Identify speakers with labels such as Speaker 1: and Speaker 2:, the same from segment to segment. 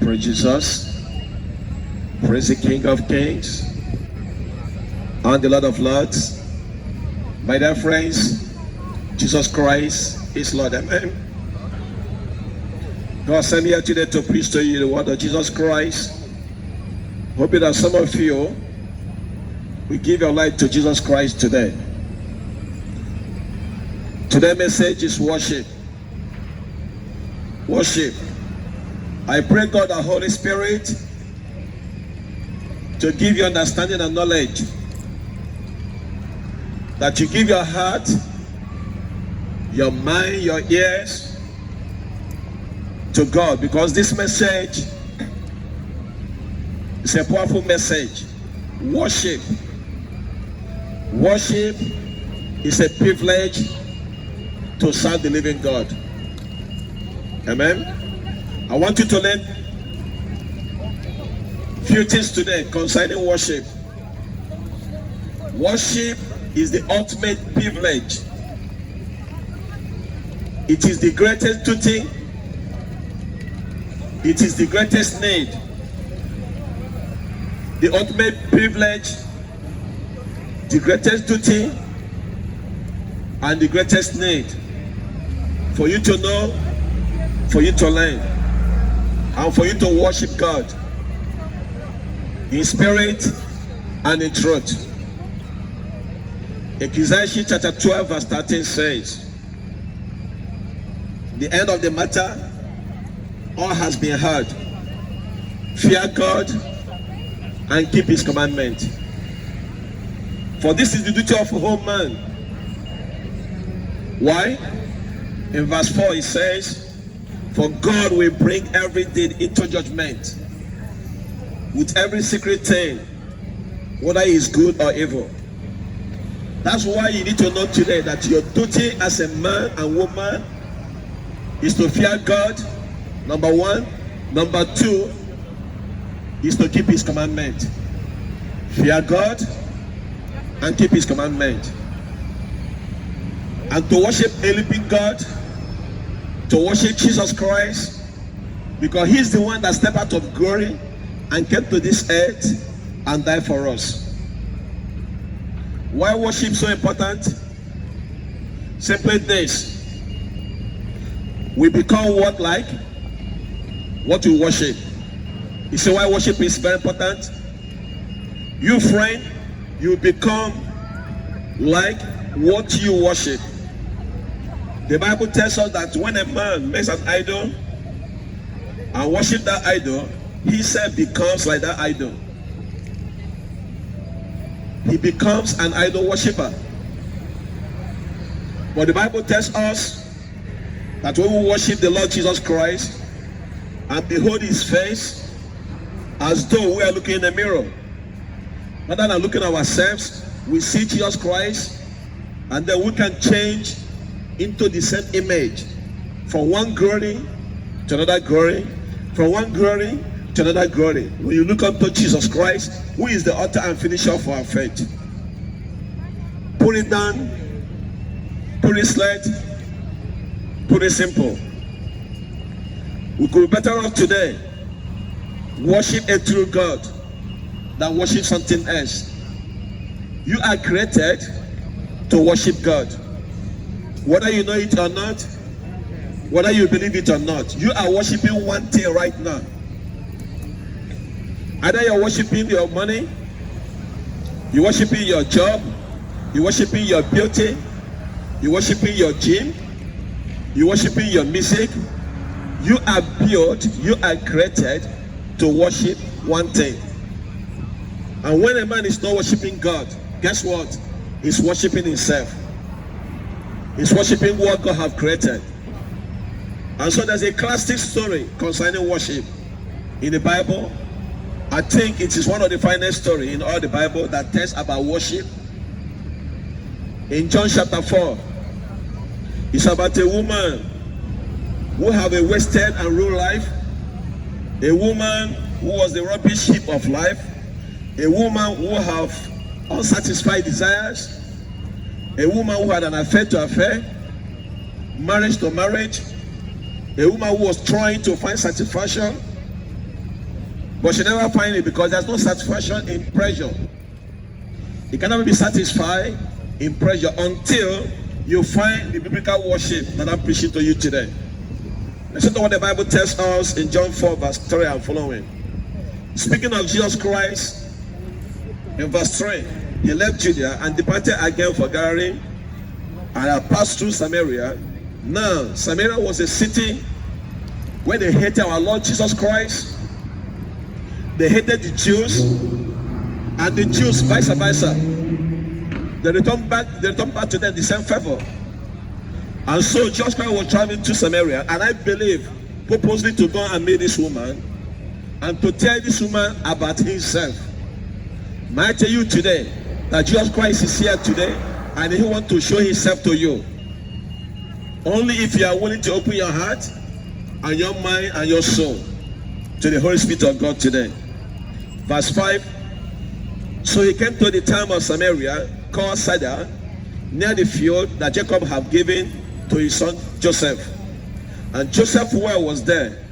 Speaker 1: Praise Jesus. Praise the King of Kings and the Lord of Lords. My dear friends, Jesus Christ is Lord. Amen. God sent me here today to preach to you the word of Jesus Christ. Hoping that some of you will give your life to Jesus Christ today. Today's message is worship. Worship. I pray God the Holy Spirit to give you understanding and knowledge, that you give your heart, your mind, your ears to God, because this message is a powerful message. Worship. Worship is a privilege to serve the living God. Amen. I want you to learn few things today concerning worship. Worship is the ultimate privilege. It is the greatest duty. It is the greatest need. The ultimate privilege, the greatest duty, and the greatest need for you to know, for you to learn, and for you to worship God in spirit and in truth. Ecclesiastes chapter 12 verse 13 says, the end of the matter, all has been heard. Fear God and keep his commandment. For this is the duty of a whole man. Why? In verse 4 it says, for God will bring every deed into judgment with every secret thing, whether it is good or evil. That's why you need to know today that your duty as a man and woman is to fear God, number one. Number two is to keep his commandment. Fear God and keep his commandment. And to worship a living God, to worship Jesus Christ, because he's the one that stepped out of glory and came to this earth and died for us. Why worship so important? Simply this: we become what like what we worship. You see why worship is very important? You friend, you become like what you worship. The Bible tells us that when a man makes an idol and worship that idol, he himself becomes like that idol. He becomes an idol worshiper. But the Bible tells us that when we worship the Lord Jesus Christ and behold his face as though we are looking in a mirror, rather than looking at ourselves, we see Jesus Christ, and then we can change into the same image, from one glory to another glory, from one glory to another glory. When you look unto Jesus Christ, who is the author and finisher of our faith, put it down, put it straight, put it simple. We could be better off today worship a true God than worship something else. You are created to worship God. Whether you know it or not, whether you believe it or not, you are worshiping one thing right now. Either you're worshiping your money, you're worshiping your job, you're worshiping your beauty, you're worshiping your gym, you're worshiping your music. You are built, you are created to worship one thing. And when a man is not worshiping God, guess what? He's worshiping himself. He's worshiping what God have created. And so there's a classic story concerning worship in the Bible. I think it is one of the finest stories in all the Bible that tells about worship. In John chapter 4, it's about a woman who have a wasted and ruined life, a woman who was the rubbish heap of life, a woman who have unsatisfied desires, a woman who had an affair to affair, marriage to marriage, a woman who was trying to find satisfaction, But she never find it because there's no satisfaction in pressure. You can never be satisfied in pressure until you find the biblical worship that I'm preaching to you today. Listen to what the Bible tells us in John 4 verse 3 and following. Speaking of Jesus Christ, in verse 3, he left Judea and departed again for Galilee, and passed through Samaria. Now, Samaria was a city where they hated our Lord Jesus Christ. They hated the Jews, and the Jews vice versa. They returned back to them the same favor. And so Jesus Christ was traveling to Samaria, and I believe purposely to go and meet this woman and to tell this woman about himself. May I tell you today that Jesus Christ is here today and he wants to show himself to you. Only if you are willing to open your heart and your mind and your soul to the Holy Spirit of God today. Verse 5. So he came to the town of Samaria called Sidon, near the field that Jacob had given to his son Joseph. And Joseph's well was there.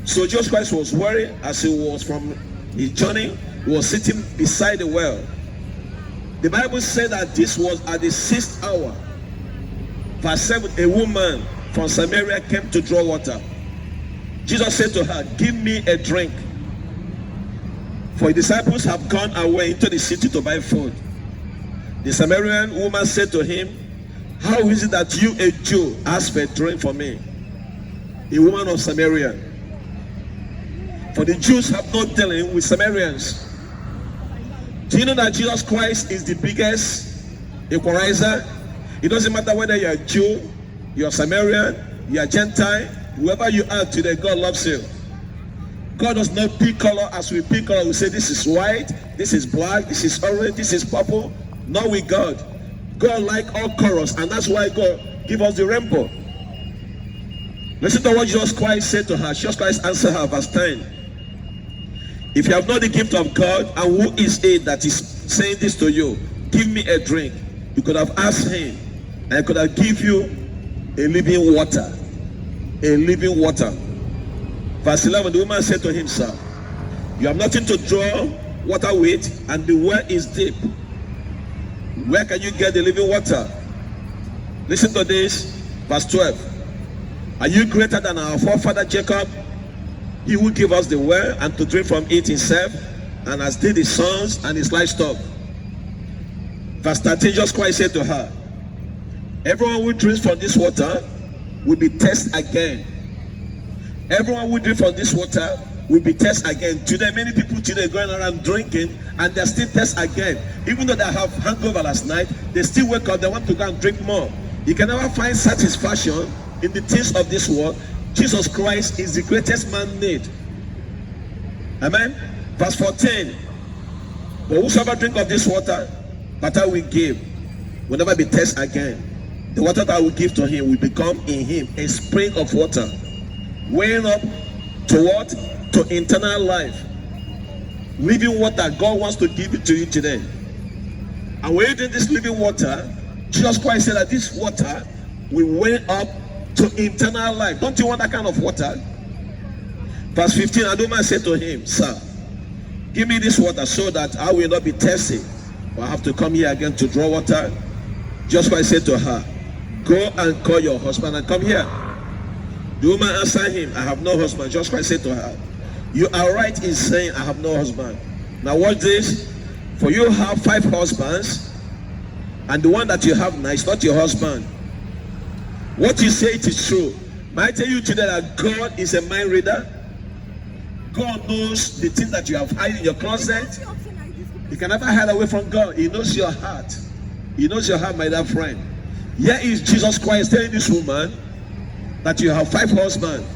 Speaker 1: So Jesus Christ was worried as he was from his journey. He was sitting beside the well. The Bible said that this was at the 6th hour. Verse 7, a woman from Samaria came to draw water. Jesus said to her, give me a drink. For his disciples have gone away into the city to buy food. The Samaritan woman said to him, how is it that you, a Jew, ask for a drink for me, a woman of Samaria? For the Jews have no dealing with Samaritans. Do you know that Jesus Christ is the biggest equalizer? It doesn't matter whether you're a Jew, you're Samaritan, you're Gentile, whoever you are today, God loves you. God does not pick color as we pick color. We say this is white, this is black, this is orange, this is purple. Not with God. God likes all colors, and that's why God give us the rainbow. Listen to what Jesus Christ said to her. Jesus Christ answered her, verse 10. If you have not the gift of God, and who is it that is saying this to you? Give me a drink. You could have asked him, and I could have give you a living water. A living water. Verse 11, the woman said to him, sir, you have nothing to draw water with, and the well is deep. Where can you get the living water? Listen to this, verse 12. Are you greater than our forefather Jacob? He who gave us the well and to drink from it himself, and has did his sons and his livestock. Verse 13, Jesus Christ said to her, everyone who drinks from this water will be thirsty again. Everyone who drinks from this water will be thirsty again. Today, many people today going around drinking, and they're still thirsty again. Even though they have hangover last night, they still wake up, they want to go and drink more. You can never find satisfaction in the things of this world. Jesus Christ is the greatest man made. Amen. Verse 14. But whosoever drink of this water that I will give will never be thirsty again. The water that I will give to him will become in him a spring of water, weighing up to what? To eternal life. Living water. God wants to give it to you today. And when you drink this living water, Jesus Christ said that this water will weigh up to eternal life. Don't you want that kind of water? Verse 15, and the woman said to him, sir, give me this water so that I will not be thirsty, or I have to come here again to draw water. Jesus Christ said to her, go and call your husband and come here. The woman answered him, I have no husband. Jesus Christ said to her, you are right in saying I have no husband. Now watch this. For you have 5 husbands, and the one that you have now is not your husband. What you say, it is true. May I tell you today that God is a mind reader? God knows the things that you have hidden in your closet. You can never hide away from God. He knows your heart. He knows your heart, my dear friend. Here is Jesus Christ telling this woman that you have 5 husbands.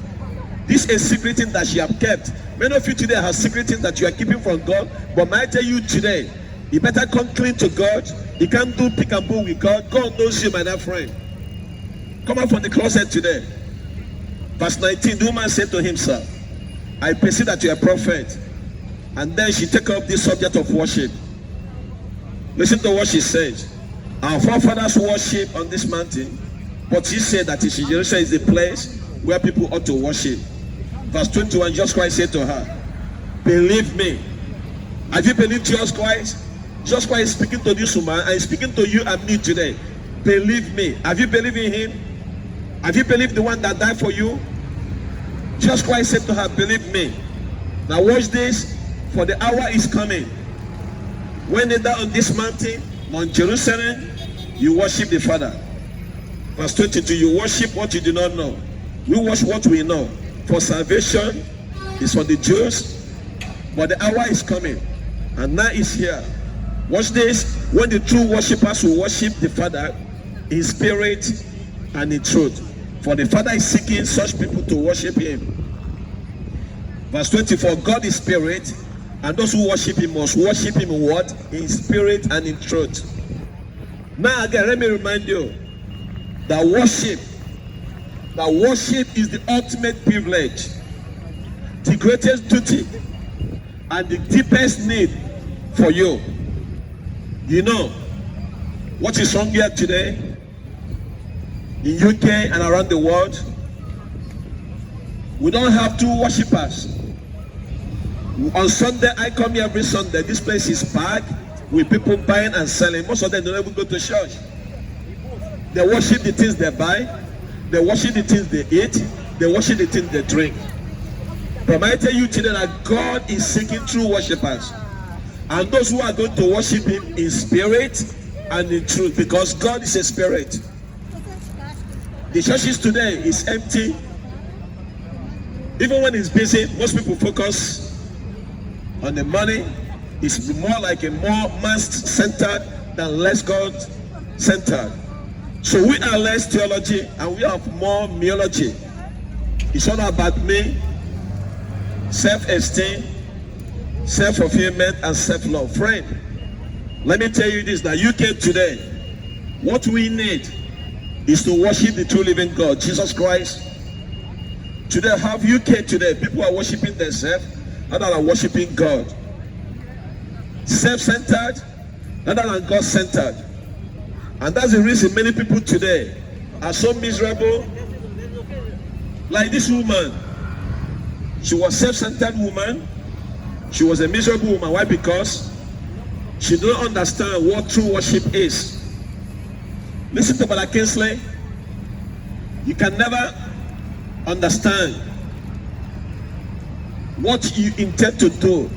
Speaker 1: This is a secret thing that she have kept. Many of you today have secret things that you are keeping from God. But may I tell you today, you better come clean to God. You can't do pick and pull with God. God knows you, my dear friend. Come out from the closet today. Verse 19, the woman said to him, sir, I perceive that you are a prophet. And then she took up this subject of worship. Listen to what she says. Our forefathers worship on this mountain, but she said that Jerusalem is the place where people ought to worship. Verse 21, Jesus Christ said to her, Believe me. Have you believed Jesus Christ? Jesus Christ is speaking to this woman and is speaking to you and me today. Believe me. Have you believed in him? Have you believed the one that died for you? Jesus Christ said to her, believe me. Now watch this, for the hour is coming. When they die on this mountain, Mount Jerusalem, you worship the Father. Verse 22, you worship what you do not know. We worship what we know. For salvation is for the Jews, but the hour is coming, and now is here. Watch this, when the true worshippers will worship the Father in spirit and in truth. For the Father is seeking such people to worship him. Verse 24, God is spirit, and those who worship him must worship him in what? In spirit and in truth. Now again, let me remind you that worship is the ultimate privilege, the greatest duty, and the deepest need for you. You know what is wrong here today in UK and around the world? We don't have two worshippers. On Sunday, I come here every Sunday. This place is packed with people buying and selling. Most of them don't even go to church. They worship the things they buy. They worship the things they eat. They worship the things they drink. But I tell you today that God is seeking true worshippers, and those who are going to worship him in spirit and in truth, because God is a spirit. The churches today is empty. Even when it's busy, most people focus on the money. It's more like a more man-centered than less God-centered. So we are less theology and we have more meology. It's all about me, self-esteem, self-fulfillment, and self-love. Friend, let me tell you this, that UK today, what we need is to worship the true living God, Jesus Christ. Today, have UK today, people are worshiping themselves, other than worshiping God. Self-centered, other than God-centered. And that's the reason many people today are so miserable. Like this woman, she was a self-centered woman. She was a miserable woman. Why? Because she don't understand what true worship is. Listen to Brother Kingsley. You can never understand what you intend to do,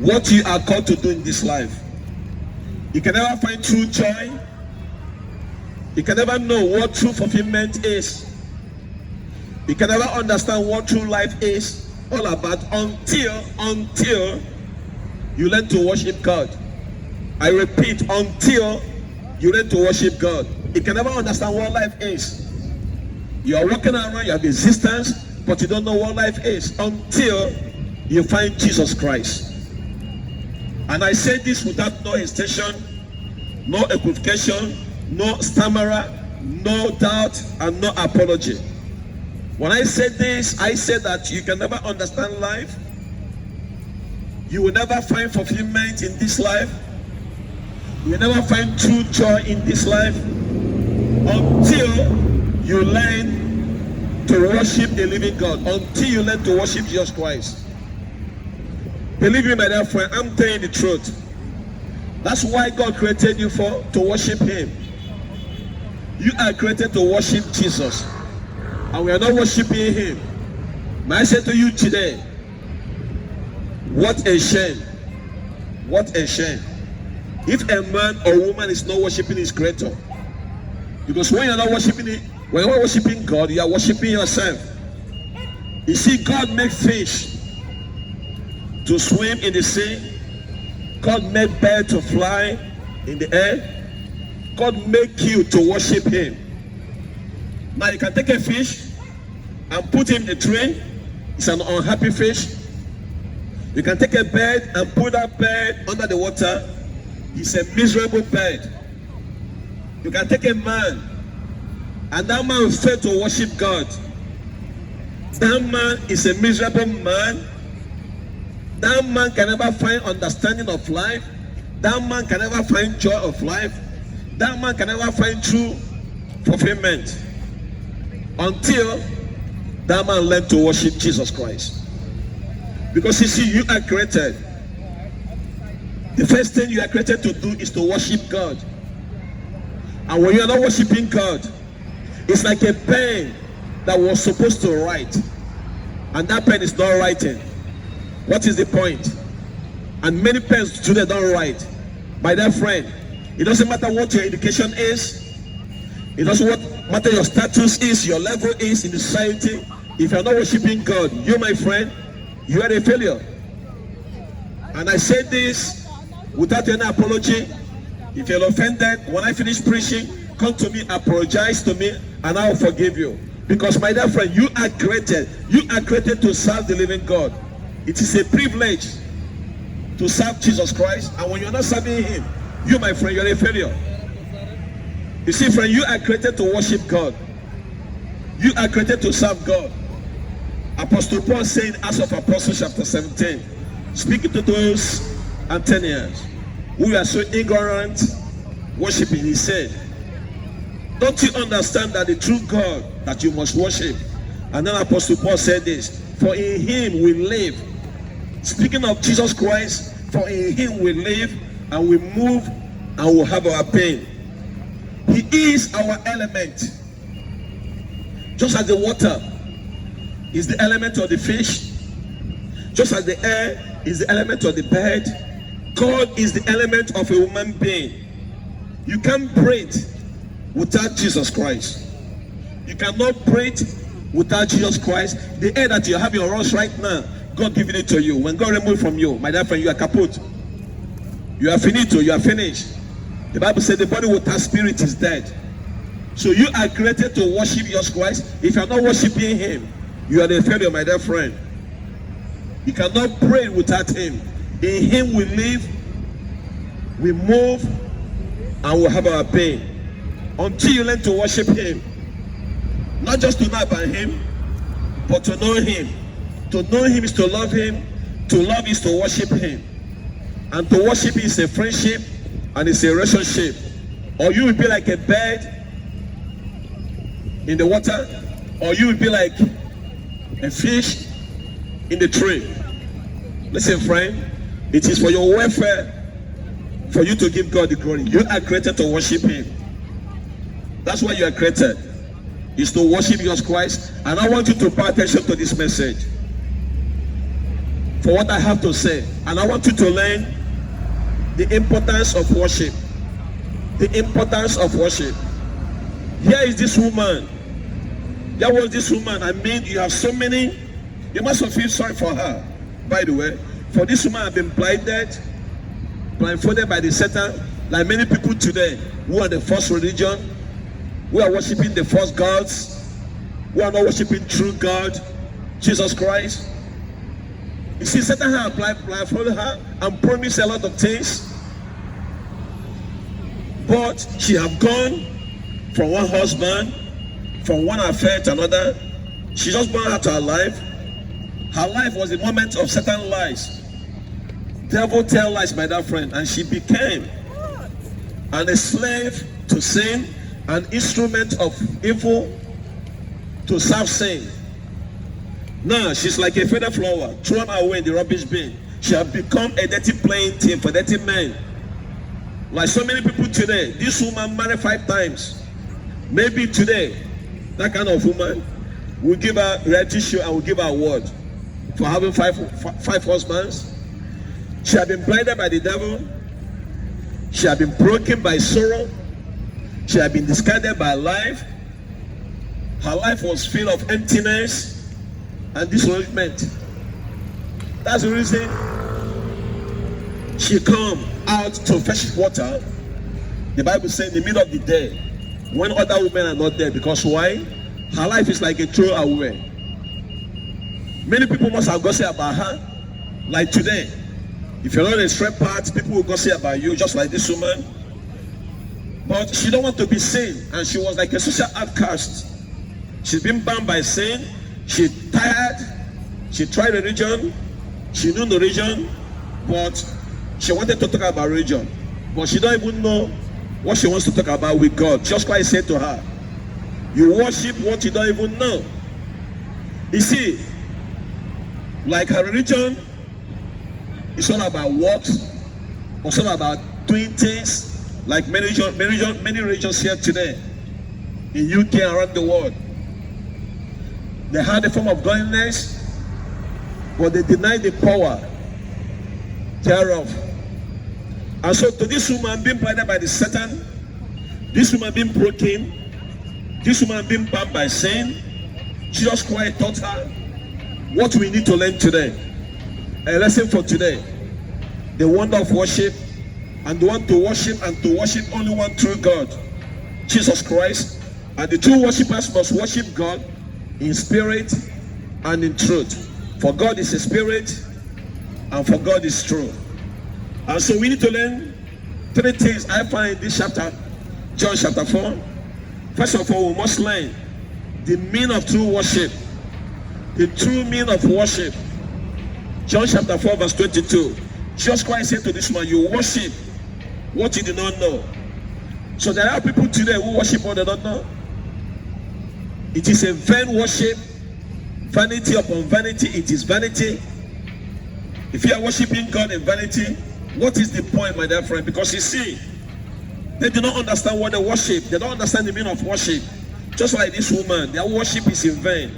Speaker 1: what you are called to do in this life. You can never find true joy. You can never know what true fulfillment is. You can never understand what true life is all about until you learn to worship God. I repeat, until you learn to worship God. You can never understand what life is. You are walking around, you have existence, but you don't know what life is until you find Jesus Christ. And I say this without no hesitation, no equivocation, no stammerer, no doubt, and no apology. When I say this, I say that you can never understand life. You will never find fulfillment in this life. You will never find true joy in this life until you learn to worship the living God, until you learn to worship Jesus Christ. Believe me, my dear friend, I'm telling you the truth. That's why God created you to worship him. You are created to worship Jesus, and we are not worshiping him. May I say to you today, what a shame. What a shame. If a man or woman is not worshiping his creator. Because when you're not worshiping it, when you're worshiping God, you are worshiping yourself. You see, God made fish to swim in the sea. God made birds to fly in the air. God made you to worship him. Now you can take a fish and put him in a tray. It's an unhappy fish. You can take a bird and put that bird under the water. It's a miserable bird. You can take a man, and that man failed to worship God. That man is a miserable man. That man can never find understanding of life. That man can never find joy of life. That man can never find true fulfillment until that man learned to worship Jesus Christ. Because you see, you are created. The first thing you are created to do is to worship God. And when you are not worshiping God, it's like a pen that was supposed to write, and that pen is not writing. What is the point? And many pens today don't write. My dear friend, it doesn't matter what your education is. It doesn't matter your status is, your level is in the society. If you are not worshiping God, you, my friend, you are a failure. And I say this without any apology. If you're offended, when I finish preaching, come to me, apologize to me, and I will forgive you. Because my dear friend, you are created. You are created to serve the living God. It is a privilege to serve Jesus Christ. And when you're not serving Him, you, my friend, you're a failure. You see, friend, you are created to worship God. You are created to serve God. Apostle Paul said, Acts of Apostles chapter 17, speaking to those Athenians who are so ignorant, worshiping, he said, don't you understand that the true God that you must worship? And then Apostle Paul said this, for in Him we live. Speaking of Jesus Christ, for in Him we live and we move and we have our being. He is our element. Just as the water is the element of the fish, just as the air is the element of the bird, God is the element of a human being. You can't breathe without Jesus Christ. You cannot breathe without Jesus Christ. The air that you have in your lungs right now, God giving it to you. When God removes from you, my dear friend, you are kaput. You are finito, you are finished. The Bible said the body without spirit is dead. So you are created to worship Jesus Christ. If you are not worshiping Him, you are a failure, my dear friend. You cannot pray without Him. In Him we live, we move, and we have our being. Until you learn to worship Him, not just to know about Him, but to know Him. To know Him is to love Him. To love is to worship Him. And to worship is a friendship and it's a relationship. Or you will be like a bird in the water, or you will be like a fish in the tree. Listen, friend, it is for your welfare for you to give God the glory. You are created to worship Him. That's why you are created, is to worship Jesus Christ. And I want you to pay attention to this message for what I have to say. And I want you to learn the importance of worship. The importance of worship. Here is this woman. There was this woman. I mean, you have so many. You must have feel sorry for her, by the way. For this woman have been blindfolded by the Satan, like many people today who are the false religion, who are worshiping the false gods, who are not worshiping true God, Jesus Christ. You see, Satan has blindfolded her and promised a lot of things. But she have gone from one husband, from one affair to another. She just burned out her life. Her life was a moment of Satan lies. Devil tell lies, my dear friend. And she became a slave to sin, an instrument of evil to serve sin. Now she's like a feather flower thrown away in the rubbish bin. She has become a dirty playing team for dirty men. Like so many people today, this woman married 5 times. Maybe today, that kind of woman will give her a reality show and will give her a award for having five husbands. She has been blinded by the devil. She has been broken by sorrow. She has been discarded by life. Her life was filled of emptiness and disappointment. That's the reason she come out to fetch water. The Bible says in the middle of the day, when other women are not there. Because why? Her life is like a throwaway. Many people must have gossip about her. Like today, if you're not in a straight path, people will gossip about you, just like this woman. But she don't want to be seen, and she was like a social outcast. She's been bound by sin. She tired. She tried religion. She knew the religion, but she wanted to talk about religion. But she don't even know what she wants to talk about with God. Just like I said to her, you worship what you don't even know. You see, Like our religion, it's all about works, it's all about doing things. Like many religions here today in UK and around the world. They had a form of godliness, but they denied the power thereof. And so to this woman being blinded by the Satan, this woman being broken, this woman being bound by sin, Jesus Christ taught her what we need to learn today. A lesson for today. The wonder of worship, and the one to worship and to worship only one true God, Jesus Christ. And the true worshippers must worship God in spirit and in truth. For God is a spirit, and for God is true. And so we need to learn three things I find in this chapter, John chapter 4. First of all, we must learn the meaning of true worship. The true meaning of worship. John chapter 4 verse 22. Jesus Christ said to this man, you worship what you do not know. So there are people today who worship what they don't know. It is a vain worship. Vanity upon vanity, it is vanity. If you are worshiping God in vanity, what is the point, my dear friend? Because you see, they do not understand what they worship. They don't understand the meaning of worship. Just like this woman, their worship is in vain.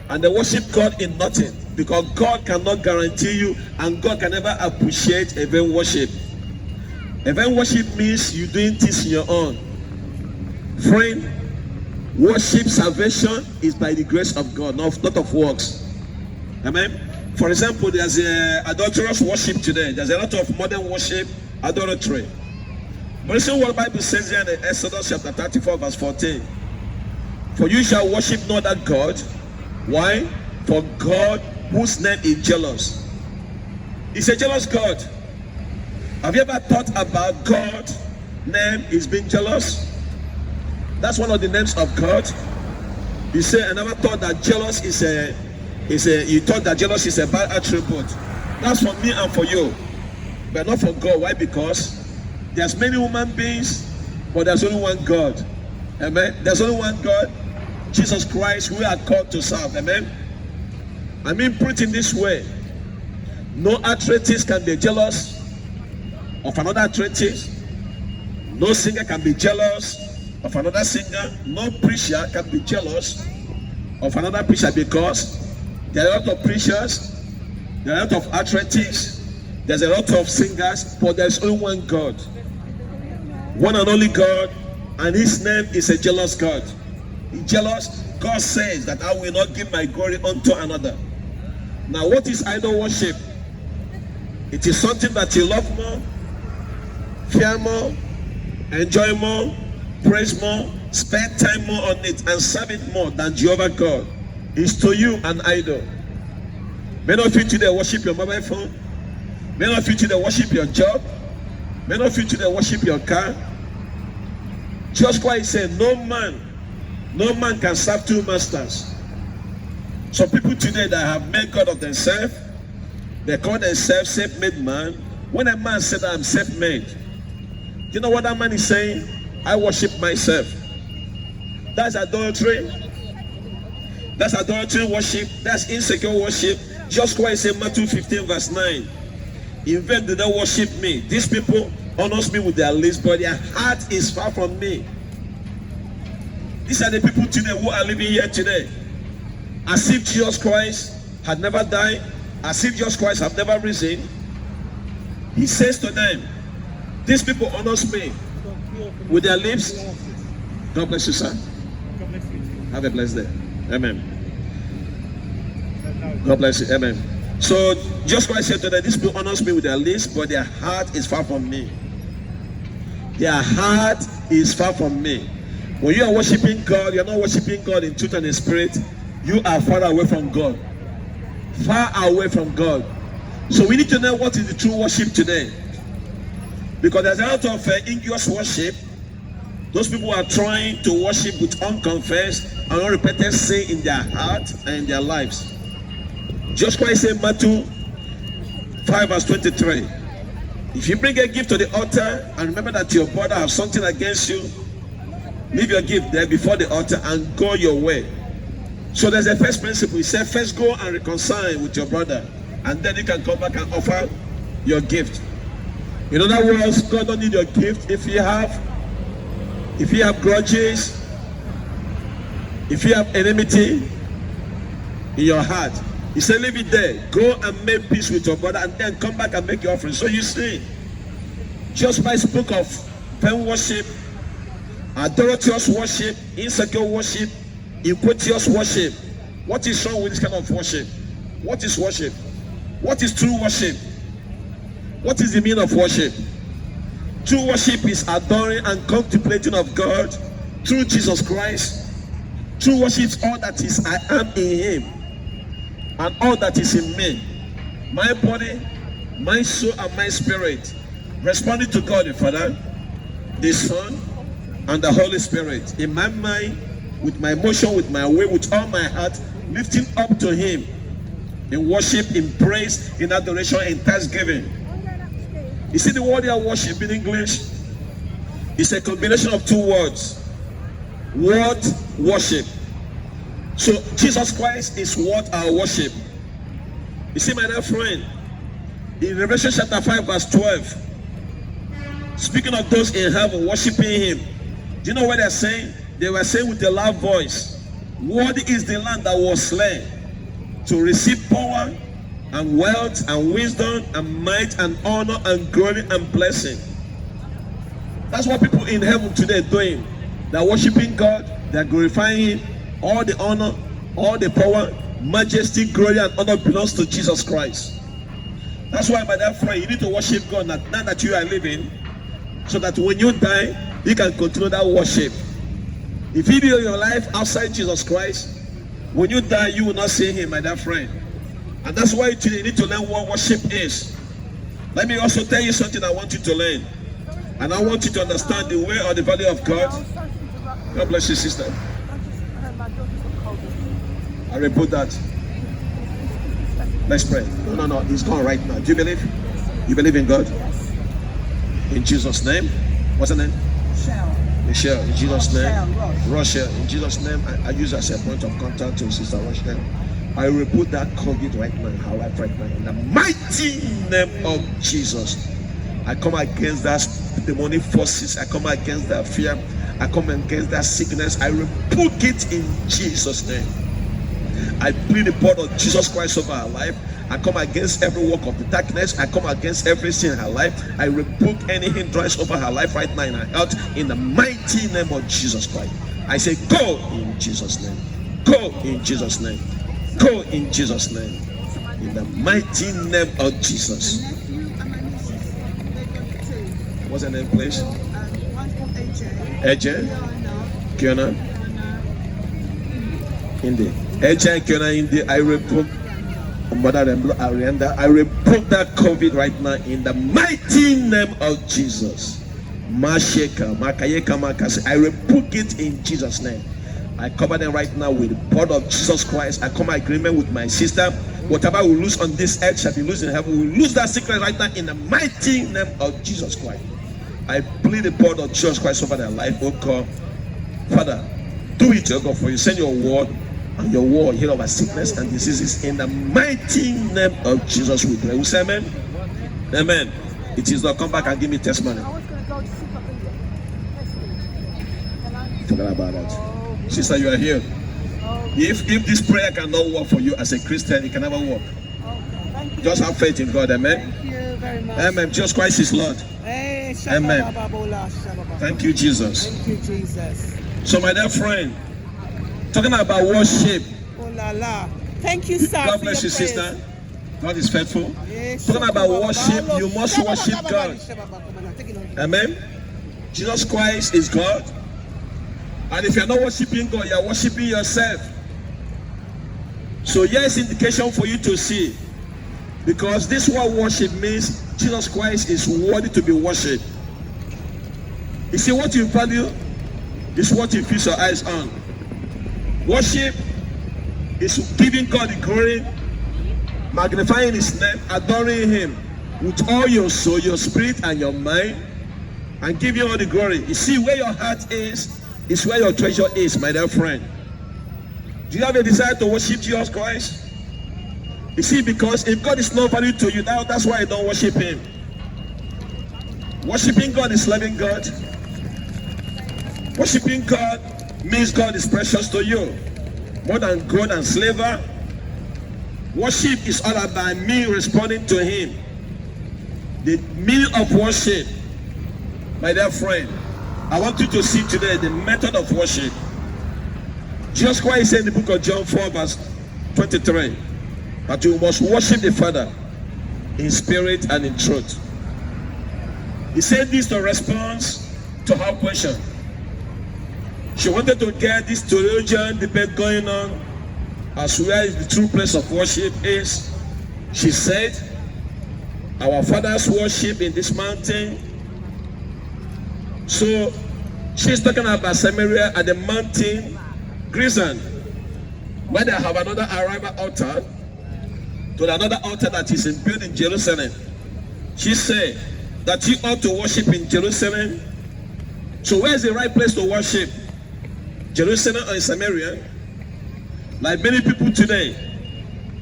Speaker 1: And they worship God in nothing. Because God cannot guarantee you, and God can never appreciate a vain worship. A vain worship means you doing things on your own. Friend, worship, salvation is by the grace of God, not of works. Amen. For example, there's adulterous worship today. There's a lot of modern worship, adultery. But listen what the Bible says here in Exodus chapter 34 verse 14. For you shall worship no other God. Why? For God, whose name is jealous. He's a jealous God. Have you ever thought about God's name is being jealous? That's one of the names of God. You say, I never thought that jealous you thought that jealous is a bad attribute. That's for me and for you, but not for God. Why? Because there's many human beings, but there's only one God. Amen. There's only one God, Jesus Christ, who we are called to serve. Amen. I mean, put it in this way: no artist can be jealous of another artist. No singer can be jealous of another singer. No preacher can be jealous of another preacher, because there are a lot of preachers, there are a lot of artists, there's a lot of singers, but there's only one God. One and only God, and his name is a jealous God. He's jealous. God says that I will not give my glory unto another. Now, what is idol worship? It is something that you love more, fear more, enjoy more, praise more, spend time more on it, and serve it more than Jehovah God. It's to you an idol. Many of you today worship your mobile phone. Many of you today worship your job. Many of you today worship your car. Jesus Christ said, no man can serve two masters. Some people today that have made God of themselves, they call themselves self-made man. When a man said, I'm self-made, you know what that man is saying? I worship myself. That's adultery. That's adultery worship. That's insecure worship. Jesus Christ said, Matthew 15 verse 9. In vain do they worship me. These people honors me with their lips, but their heart is far from me. These are the people today who are living here today, as if Jesus Christ had never died, as if Jesus Christ had never risen. He says to them, these people honors me with their lips. God bless you, sir. Have a blessed day. Amen. God bless you. Amen. So Jesus Christ said to them, these people honors me with their lips, but their heart is far from me. Their heart is far from me. When you are worshiping God, you are not worshiping God in truth and in spirit. You are far away from God. Far away from God. So we need to know what is the true worship today. Because there's a lot of injurious worship. Those people are trying to worship with unconfessed and unrepented sin in their heart and in their lives. Jesus Christ said, Matthew 5 verse 23. If you bring a gift to the altar and remember that your brother has something against you, leave your gift there before the altar and go your way. So there's a first principle. He said, first go and reconcile with your brother, and then you can come back and offer your gift. In other words, God don't need your gift if you have grudges, if you have enmity in your heart. He said, leave it there. Go and make peace with your brother, and then come back and make your offering. So you see, just by spoke of pen worship, idolatrous worship, insecure worship, iniquitous worship. What is wrong with this kind of worship? What is worship? What is true worship? What is the meaning of worship? True worship is adoring and contemplating of God through Jesus Christ. True worship is all that is I am in Him, and all that is in me. My body, my soul, and my spirit, responding to God the Father, the Son, and the Holy Spirit. In my mind, with my emotion, with my will, with all my heart, lifting up to Him in worship, in praise, in adoration, in thanksgiving. You see the word here, worship, in English? It's a combination of two words. Word, worship. So Jesus Christ is what our worship. You see, my dear friend, in Revelation chapter 5 verse 12, speaking of those in heaven worshiping Him, do you know what they're saying? They were saying with a loud voice, worthy is the Lamb that was slain to receive power and wealth and wisdom and might and honor and glory and blessing. That's what people in heaven today are doing. They're worshiping God, they're glorifying Him. All the honor, all the power, majesty, glory, and honor belongs to Jesus Christ. That's why, my dear friend, you need to worship God now that you are living, so that when you die, you can continue that worship. If you live your life outside Jesus Christ, when you die, you will not see Him, my dear friend. And that's why today you need to learn what worship is. Let me also tell you something I want you to learn. And I want you to understand the way or the value of God. God bless you, sister. I repeat that. Let's pray. No, He's gone right now. Do you believe? You believe in God? In Jesus' name. What's her name? Michelle. In Jesus' name. Rochelle. In Jesus' name. I use as a point of contact to Sister Rochelle. I rebuke that COVID right now in her life right now. In the mighty name of Jesus. I come against that demonic forces. I come against that fear. I come against that sickness. I rebuke it in Jesus' name. I plead the blood of Jesus Christ over her life. I come against every work of the darkness. I come against every sin in her life. I rebuke any hindrance over her life right now in her health. In the mighty name of Jesus Christ. I say, go in Jesus' name. Go in Jesus' name. Go in Jesus' name. In the mighty name of Jesus. What's her name, please? AJ. Kiona. Indi. AJ Kiona Indi. I rebuke Mother Arianda. I rebuke that COVID right now in the mighty name of Jesus. Masheka, Makayeka Makase. I rebuke it in Jesus' name. I cover them right now with the blood of Jesus Christ. I come in agreement with my sister. Whatever we lose on this earth shall be lost in heaven. We lose that secret right now in the mighty name of Jesus Christ. I plead the blood of Jesus Christ over their life, oh God. Father, do it, oh God, for you. Send your word, and your word heal our sickness and diseases in the mighty name of Jesus. We pray. We say amen. Amen. It is not. Come back and give me testimony. Forget about that. Sister, you are here. If this prayer cannot work for you as a Christian, it can never work. Just have faith in God. Amen.
Speaker 2: Thank you very much.
Speaker 1: Amen. Jesus Christ is Lord. Amen. Thank you, Jesus.
Speaker 2: Thank you, Jesus.
Speaker 1: So, my dear friend, talking about worship.
Speaker 2: Oh la la. Thank you, sir.
Speaker 1: God bless you, sister. God is faithful. Talking about worship, you must worship God. Amen. Jesus Christ is God. And if you're not worshiping God, you're worshiping yourself. So here's indication for you to see. Because this word worship means Jesus Christ is worthy to be worshipped. You see, what you value is what you fix your eyes on. Worship is giving God the glory, magnifying His name, adoring Him with all your soul, your spirit, and your mind, and giving all the glory. You see, where your heart is where your treasure is, my dear friend. Do you have a desire to worship Jesus Christ? You see, because if God is not valued to you, that's why you don't worship him. Worshiping God is loving God. Worshiping God means God is precious to you, more than gold and silver. Worship is all about me responding to him. The meaning of worship, my dear friend, I want you to see today the method of worship. Jesus Christ said in the book of John 4 verse 23 that you must worship the Father in spirit and in truth. He said this in response to her question. She wanted to get this theologian debate going on as where the true place of worship is. She said, our fathers worship in this mountain. So she's talking about Samaria at the mountain Gerizim, where they have another arrival altar to another altar that is built in Jerusalem. She said that you ought to worship in Jerusalem. So where is the right place to worship? Jerusalem or in Samaria? Like many people today,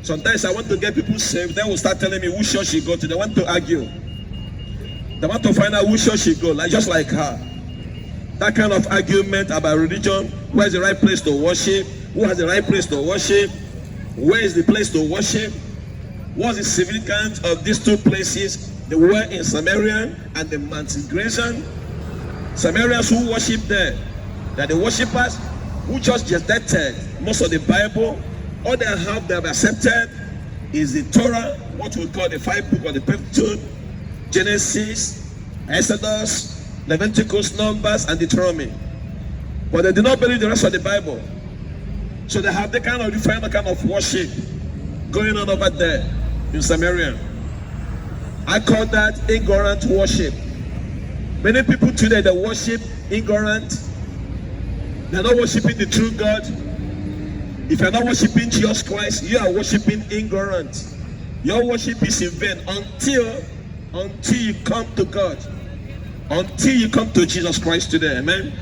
Speaker 1: sometimes I want to get people saved, they will start telling me which church you go to. They want to argue. They want to find out which church you go, just like her. That kind of argument about religion, where is the right place to worship? Who has the right place to worship? Where is the place to worship? What's the significance of these two places? They were in Samaria and the mountain Gerizim. Samaritans who worship there, that the worshippers who just detected most of the Bible, all they have accepted is the Torah, what we call the 5 books of the Pentateuch, Genesis, Exodus, Leviticus, Numbers, and Deuteronomy. But they do not believe the rest of the Bible. So they have the kind of different kind of worship going on over there in Samaria. I call that ignorant worship. Many people today, they worship ignorant. They're not worshiping the true God. If you're not worshiping Jesus Christ, you are worshiping ignorant. Your worship is in vain until you come to God. Until you come to Jesus Christ today. Amen.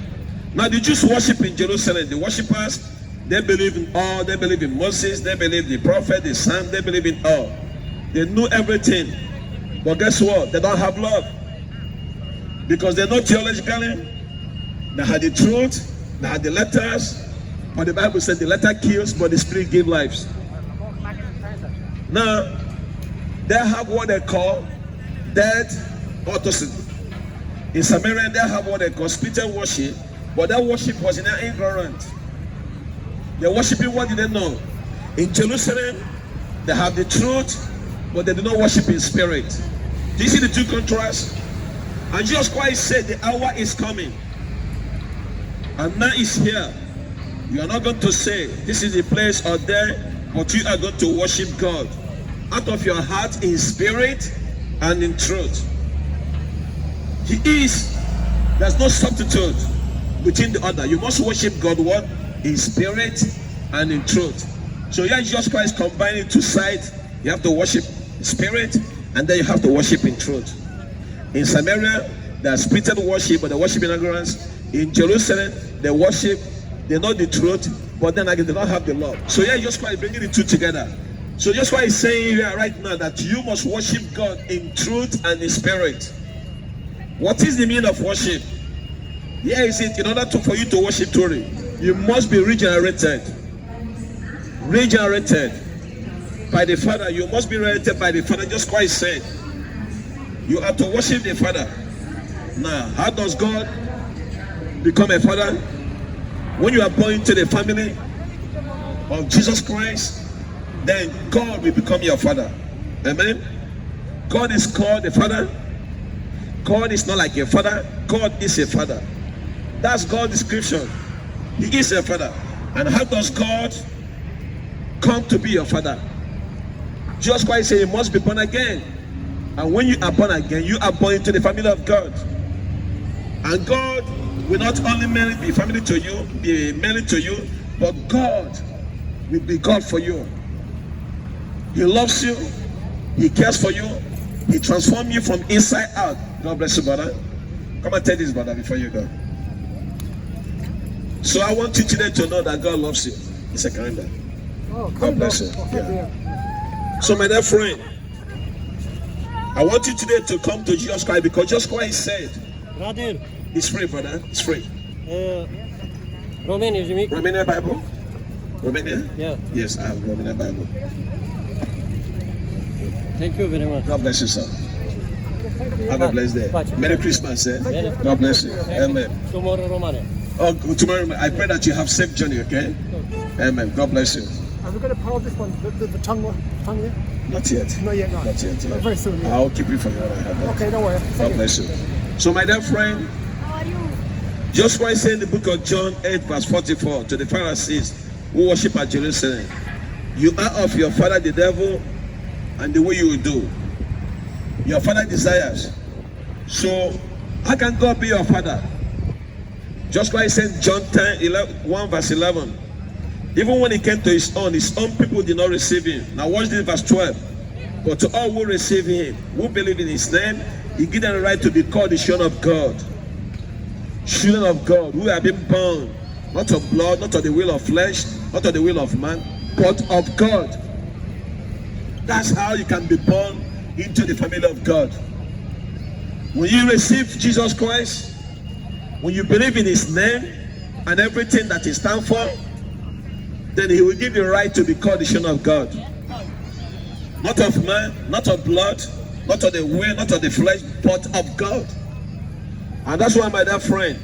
Speaker 1: Now the Jews worship in Jerusalem. The worshippers, they believe in all. They believe in Moses. They believe in the prophet, the Psalm. They believe in all. They know everything. But guess what? They don't have love. Because they know theologically, they had the truth, they had the letters, but the Bible said the letter kills, but the spirit gives lives. Now, they have what they call dead orthodoxy. In Samaria, they have what they call spiritual worship, but that worship was in their ignorant. They're worshiping what they didn't know. In Jerusalem, they have the truth, but they do not worship in spirit. Do you see the two contrasts? And Jesus Christ said the hour is coming. And now it's here. You are not going to say this is the place or there, but you are going to worship God out of your heart in spirit and in truth. He is. There's no substitute between the other. You must worship God what? In spirit and in truth. So yeah, Jesus Christ combining two sides. You have to worship in spirit, and then you have to worship in truth. In Samaria, they are spiritual worship, but they worship in ignorance. In Jerusalem, they worship, they know the truth, but then again, they don't have the love. So yeah, just why bringing the two together. So just why he's saying here right now that you must worship God in truth and in spirit. What is the meaning of worship? Here is it. In order for you to worship truly, you must be regenerated. Regenerated by the Father. You must be regenerated by the Father. Just Christ said, you have to worship the Father. Now, how does God become a father? When you are born into the family of Jesus Christ, then God will become your father. Amen. God is called a father. God is not like a father. God is a father. That's God's description. He is a father. And how does God come to be your father? Jesus Christ said you must be born again. And when you are born again, you are born into the family of God. And God will not only be family to you, be married to you, but God will be God for you. He loves you. He cares for you. He transforms you from inside out. God bless you, brother. Come and tell this, brother, before you go. So I want you today to know that God loves you. It's a calendar.
Speaker 3: Oh,
Speaker 1: God bless you. Yeah. So, my dear friend, I want you today to come to Jesus Christ because Jesus Christ said,
Speaker 3: Brother,
Speaker 1: it's free, brother. It's free.
Speaker 3: Romania, you mean?
Speaker 1: Romania Bible? Romania?
Speaker 3: Yeah.
Speaker 1: Yes, I have Romania Bible.
Speaker 3: Thank you very much.
Speaker 1: God bless you, sir. Have a blessed day. Merry Christmas, eh? God bless you. Amen.
Speaker 3: Tomorrow, Romania.
Speaker 1: Oh, tomorrow, I pray that you have safe journey, okay? Amen. God bless you.
Speaker 4: Are we going to pause this one, the tongue one? Tongue yet?
Speaker 1: Not yet.
Speaker 4: Not yet, no.
Speaker 1: Not yet. Yeah.
Speaker 4: Very soon, yeah.
Speaker 1: I'll keep you for you.
Speaker 4: Okay, don't worry.
Speaker 1: God bless you. So, my dear friend, just Christ said in the book of John 8, verse 44 to the Pharisees who worship at Jerusalem, you are of your father the devil, and the way you will do. Your father desires. So, how can God be your father? Just like said John 1 verse 11. Even when he came to his own people did not receive him. Now watch this verse 12. But to all who receive him, who believe in his name, he gave them the right to be called the children of God. Children of God, who have been born, not of blood, not of the will of flesh, not of the will of man, but of God. That's how you can be born into the family of God. When you receive Jesus Christ, when you believe in his name and everything that he stands for, then he will give you the right to be called the Son of God. Not of man, not of blood, not of the will, not of the flesh, but of God. And that's why, my dear friend,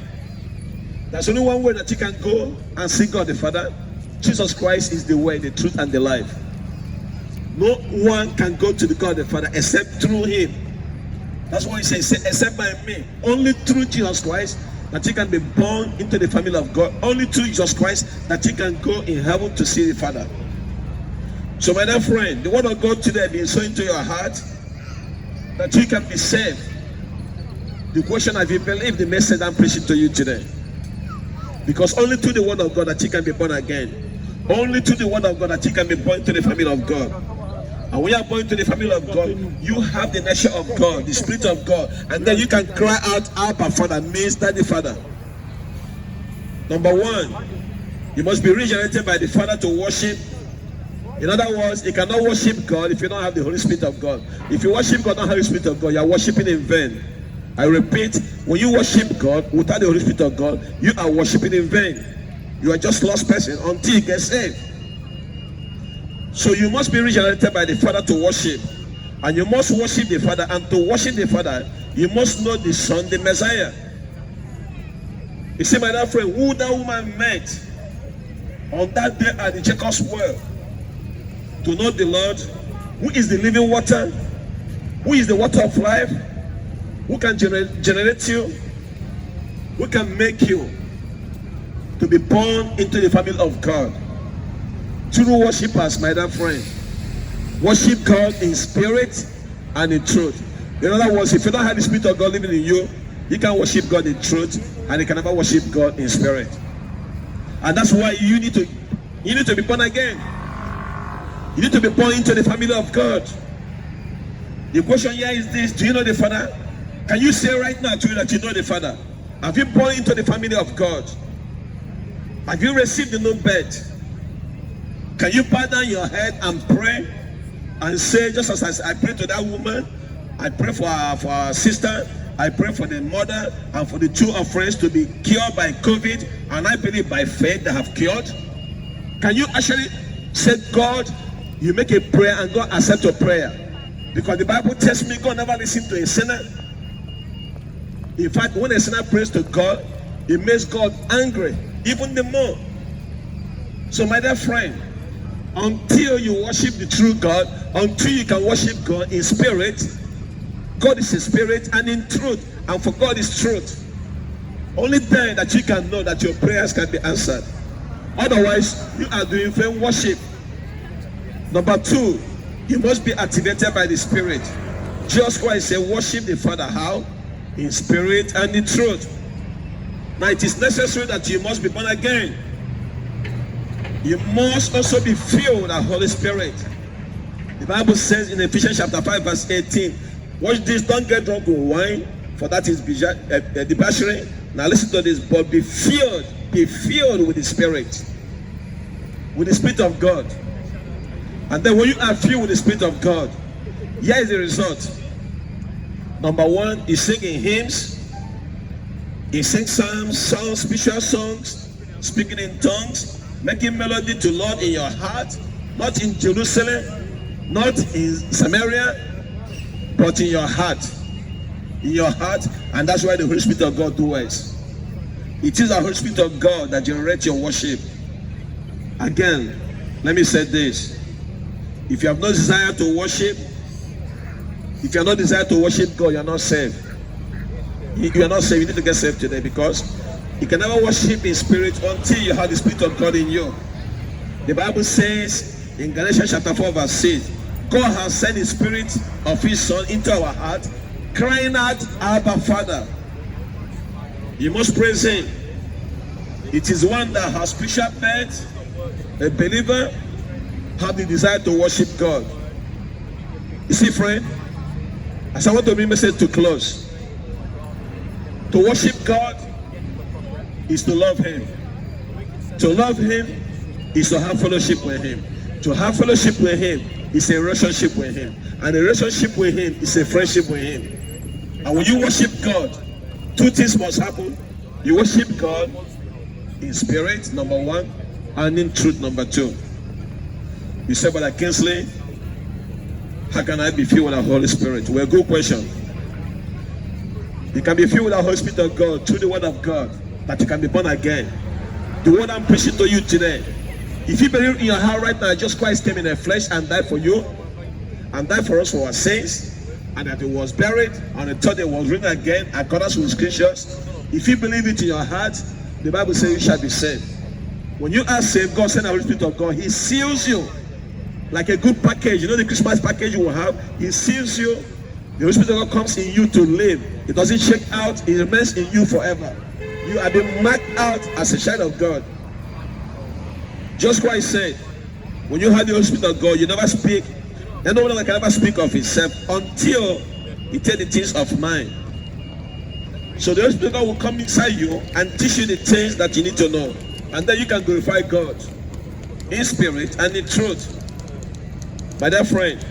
Speaker 1: there's only one way that you can go and see God the Father. Jesus Christ is the way, the truth, and the life. No one can go to the God the Father except through him. That's why he says, except by me. Only through Jesus Christ that you can be born into the family of God. Only through Jesus Christ that you can go in heaven to see the Father. So, my dear friend, the word of God today being so into your heart that you can be saved. The question, have you believed the message I'm preaching to you today? Because only through the word of God that you can be born again. Only through the word of God that you can be born into the family of God. And when you are born into the family of God, you have the nature of God, the Spirit of God. And then you can cry out, Abba Father, means Daddy Father. Number one, you must be regenerated by the Father to worship. In other words, you cannot worship God if you don't have the Holy Spirit of God. If you worship God, not have the Spirit of God, you are worshiping in vain. I repeat, when you worship God without the Holy Spirit of God, you are worshiping in vain. You are just lost person until you get saved. So you must be regenerated by the Father to worship. And you must worship the Father. And to worship the Father, you must know the Son, the Messiah. You see, my dear friend, who that woman met on that day at the Jacob's well to know the Lord, who is the living water, who is the water of life, who can generate you, who can make you to be born into the family of God. True worshippers, my dear friend, worship God in spirit and in truth. In other words, if you don't have the Spirit of God living in you, you can worship God in truth, and you can never worship God in spirit. And that's why you need to be born again. You need to be born into the family of God. The question here is this: do you know the Father? Can you say right now to you that you know the Father? Have you born into the family of God? Have you received the new birth? Can you bow down your head and pray and say, just as I pray to that woman, I pray for our sister, I pray for the mother and for the two of friends to be cured by COVID, and I believe by faith they have cured? Can you actually say, God, you make a prayer and God accept your prayer? Because the Bible tells me God never listens to a sinner. In fact, when a sinner prays to God, it makes God angry even the more. So, my dear friend, until you worship the true God, until you can worship God in spirit, God is a spirit, and in truth, and for God is truth. Only then that you can know that your prayers can be answered. Otherwise, you are doing vain worship. Number two, you must be activated by the Spirit. Jesus Christ said, worship the Father. How? In spirit and in truth. Now it is necessary that you must be born again. You must also be filled with the Holy Spirit. The Bible says in Ephesians chapter 5 verse 18, watch this, don't get drunk with wine, for that is debauchery. Now listen to this, but be filled with the Spirit. with the Spirit of God. And then when you are filled with the Spirit of God, here is the result. Number one, you sing in hymns, you sing psalms, songs, spiritual songs, speaking in tongues, making melody to Lord in your heart, not in Jerusalem, not in Samaria, but in your heart. In your heart, and that's why the Holy Spirit of God dwells. It is the Holy Spirit of God that generates your worship. Again, let me say this. If you have no desire to worship, if you have no desire to worship God, you are not saved. You are not saved. You need to get saved today, because you can never worship in spirit until you have the Spirit of God in you. The Bible says in Galatians chapter 4 verse 6, God has sent the Spirit of His Son into our heart, crying out, Abba, Father. You must praise Him. It is one that has spiritual birth. A believer have the desire to worship God. You see, friend, as I want to bring message to close, to worship God is to love Him. To love Him is to have fellowship with Him. To have fellowship with Him is a relationship with Him. And a relationship with Him is a friendship with Him. And when you worship God, two things must happen. You worship God in spirit, number one, and in truth, number two. You say, Brother Kingsley, how can I be filled with the Holy Spirit? Well, good question. You can be filled with the Holy Spirit of God through the Word of God, that you can be born again. The word I'm preaching to you today. If you believe in your heart right now, Jesus Christ came in the flesh and died for you, and died for us for our sins, and that He was buried, and the third day was risen again, according to the Scriptures. If you believe it in your heart, the Bible says you shall be saved. When you are saved, God sends the Holy Spirit of God. He seals you like a good package. You know the Christmas package you will have? He seals you. The Holy Spirit of God comes in you to live. It doesn't shake out. It remains in you forever. You have been marked out as a child of God. Just Christ said, when you have the Holy Spirit of God, you never speak. No one can ever speak of himself until he tells the things of mine. So the Holy Spirit of God will come inside you and teach you the things that you need to know. And then you can glorify God in spirit and in truth. My dear friend,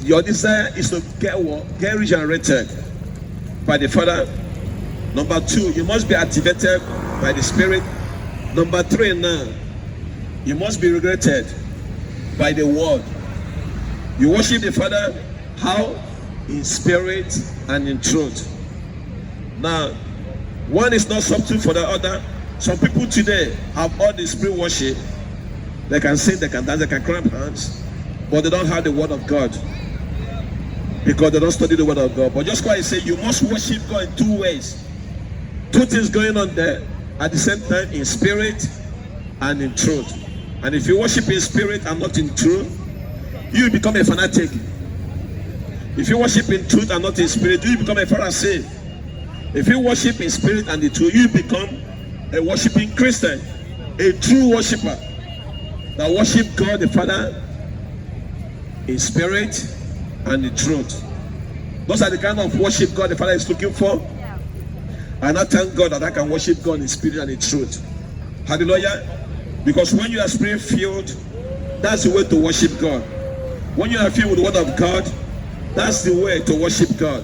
Speaker 1: your desire is to get regenerated by the Father. Number two, you must be activated by the Spirit. Number three, now, you must be regulated by the Word. You worship the Father, how? In spirit and in truth. Now, one is not substitute for the other. Some people today have all the spirit worship. They can sing, they can dance, they can clap hands, but they don't have the Word of God, because they don't study the Word of God. But just quite say, you must worship God in two ways. Two things going on there at the same time, in spirit and in truth. And if you worship in spirit and not in truth, you become a fanatic. If you worship in truth and not in spirit, you become a Pharisee. If you worship in spirit and in truth, you become a worshiping Christian, a true worshiper that worship God the Father in spirit and in truth. Those are the kind of worship God the Father is looking for. And I thank God that I can worship God in spirit and in truth. Hallelujah. Because when you are spirit filled, that's the way to worship God. When you are filled with the Word of God, that's the way to worship God.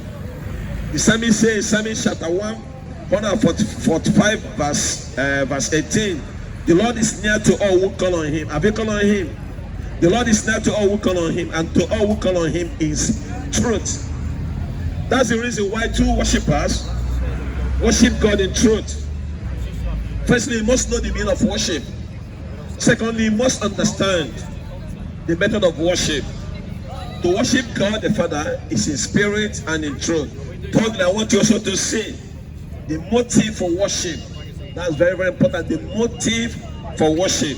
Speaker 1: The psalmist says, Psalmist chapter 145 verse 18, the Lord is near to all who call on Him. Have you called on Him? The Lord is near to all who call on Him, and to all who call on Him is truth. That's the reason why two worshippers worship God in truth. Firstly, you must know the meaning of worship. Secondly, you must understand the method of worship. To worship God the Father is in spirit and in truth. Thirdly, I want you also to see the motive for worship. That's very, very important. The motive for worship.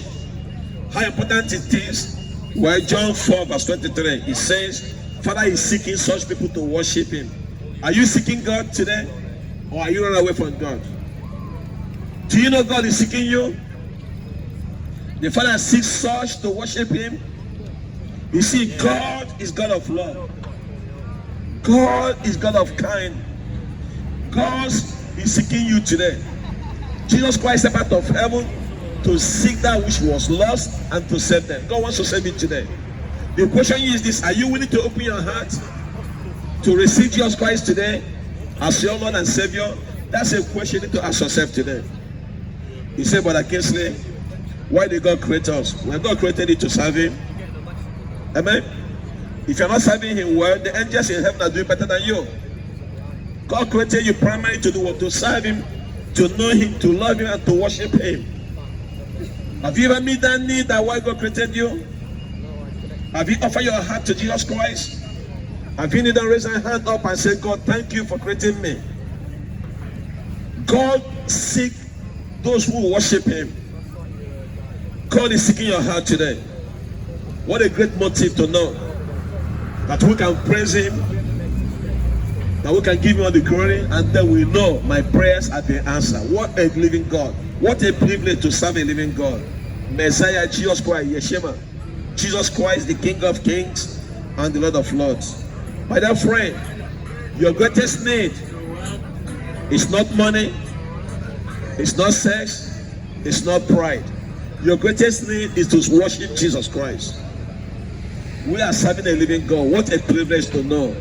Speaker 1: How important it is. Well, John 4 verse 23, it says, Father is seeking such people to worship Him. Are you seeking God today? Or are you running away from God? Do you know God is seeking you? The Father seeks such to worship Him. You see, God is God of love. God is God of kind. God is seeking you today. Jesus Christ stepped out of heaven to seek that which was lost and to save them. God wants to save you today. The question is this: are you willing to open your heart to receive Jesus Christ today as your Lord and Savior? That's a question you need to ask yourself today. You say, Brother Kingsley, why did God create us? When God created you to serve Him. Amen. If you're not serving Him well, the angels in heaven are doing better than you. God created you primarily to do what? To serve Him, to know Him, to love Him, and to worship Him. Have you ever met that need that why God created you? Have you offered your heart to Jesus Christ? Have you needed to raise your hand up and say, God, thank you for creating me? God seeks those who worship Him. God is seeking your heart today. What a great motive to know that we can praise Him, that we can give Him all the glory, and then we know my prayers have been answered. What a living God. What a privilege to serve a living God. Messiah Jesus Christ, Yeshua. Jesus Christ, the King of Kings and the Lord of Lords. My dear friend, your greatest need is not money, it's not sex, it's not pride. Your greatest need is to worship Jesus Christ. We are serving a living God. What a privilege to know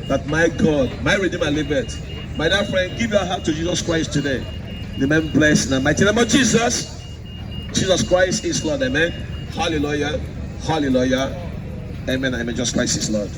Speaker 1: that my God, my Redeemer liveth. My dear friend, give your heart to Jesus Christ today. Remain blessed in the mighty name of Jesus. Jesus Christ is Lord. Amen. Hallelujah. Hallelujah. Amen. Amen. Jesus Christ is Lord.